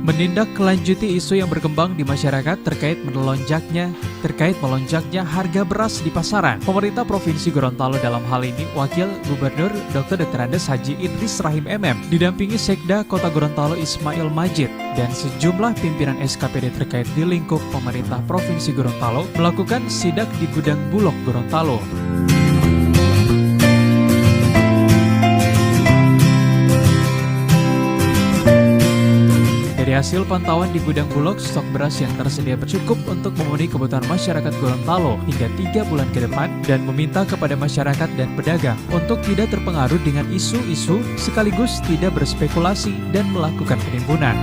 Menindaklanjuti isu yang berkembang di masyarakat terkait melonjaknya harga beras di pasaran, pemerintah Provinsi Gorontalo dalam hal ini Wakil Gubernur Dr. Andes Haji Idris Rahim MM didampingi Sekda Kota Gorontalo Ismail Majid dan sejumlah pimpinan SKPD terkait di lingkup pemerintah Provinsi Gorontalo melakukan sidak di Gudang Bulog Gorontalo. Dari hasil pantauan di gudang Bulog, stok beras yang tersedia cukup untuk memenuhi kebutuhan masyarakat Gorontalo hingga 3 bulan ke depan dan meminta kepada masyarakat dan pedagang untuk tidak terpengaruh dengan isu-isu sekaligus tidak berspekulasi dan melakukan penimbunan.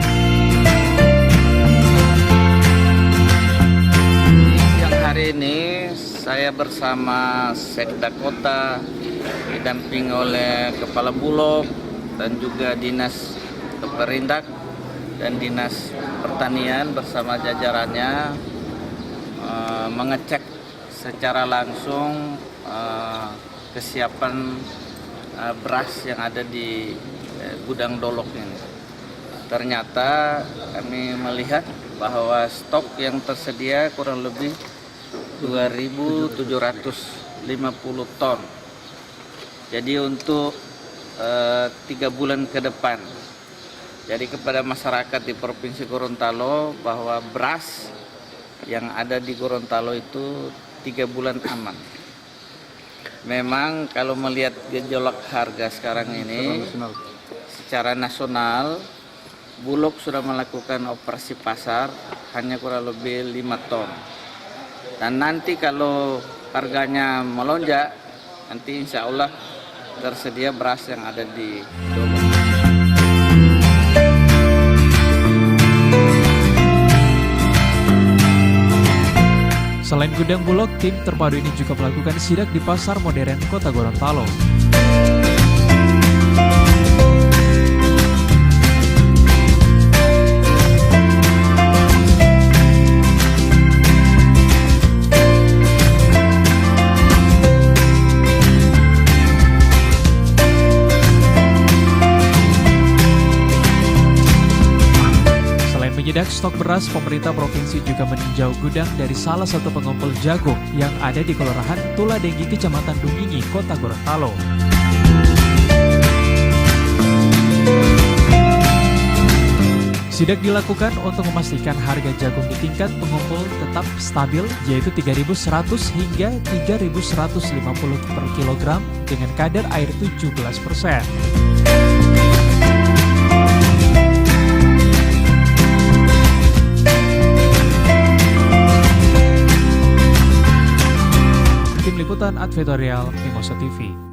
Siang hari ini saya bersama Sekda Kota didampingi oleh Kepala Bulog dan juga Dinas Perindak dan Dinas Pertanian bersama jajarannya mengecek secara langsung kesiapan beras yang ada di gudang Dolok ini. Ternyata kami melihat bahwa stok yang tersedia kurang lebih 2.750 ton. Jadi untuk 3 bulan ke depan. Jadi kepada masyarakat di Provinsi Gorontalo bahwa beras yang ada di Gorontalo itu 3 bulan aman. Memang kalau melihat gejolak harga sekarang ini secara nasional, Bulog sudah melakukan operasi pasar hanya kurang lebih 5 ton. Dan nanti kalau harganya melonjak, nanti insya Allah tersedia beras yang ada di Dolok. Selain gudang Bulog, tim terpadu ini juga melakukan sidak di Pasar Modern Kota Gorontalo. Menyidak stok beras, pemerintah provinsi juga meninjau gudang dari salah satu pengumpul jagung yang ada di Kelurahan Tuladenggi, Kecamatan Dumini, Kota Gorontalo. Sidak dilakukan untuk memastikan harga jagung di tingkat pengumpul tetap stabil, yaitu 3.100 hingga 3.150 per kilogram dengan kadar air 17%. Tim Liputan Advertorial Mimosa TV.